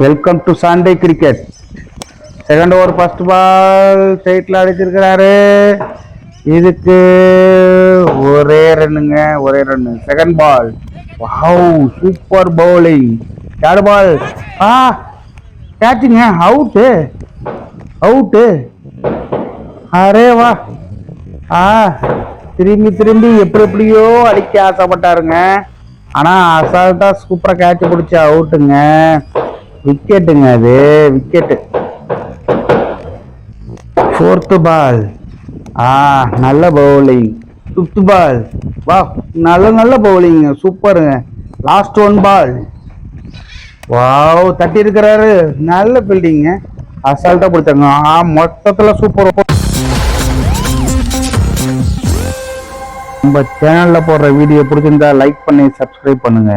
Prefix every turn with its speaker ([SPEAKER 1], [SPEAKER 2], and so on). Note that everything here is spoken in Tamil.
[SPEAKER 1] Welcome to Sunday cricket. Second over first ball ஸ்ட்ரைட்ல அடிச்சிருக்கிறாரு. இதுக்கு ஒரே ரன்னுங்க, ஒரே run. Second ball, wow super bowling. Third ball, கேட்சுங்க, அவுட்டு அவுட்டு. அரே வா. திரும்பி திரும்பி எப்படி எப்படியோ அடிக்க ஆசைப்பட்டாருங்க. ஆனா அசால்ட்டா சூப்பரா கேட்ச் பிடிச்சி அவுட்டுங்க. விக்கெட்டுங்க, அது விக்கெட்டு. ஃபோர்த்து பால், நல்ல பவுலிங். ஃபிஃப்த் பால், வா நல்ல நல்ல பவுலிங், சூப்பருங்க. லாஸ்ட் ஒன் பால், வாவ் தட்டி இருக்கிறாரு. நல்ல ஃபீல்டிங்க, அசால்ட்டா பிடிச்சாங்க. மொத்தத்துல சூப்பர். நம்ம சேனல்ல போடுற வீடியோ பிடிச்சிருந்தா லைக் பண்ணி சப்ஸ்கிரைப் பண்ணுங்க.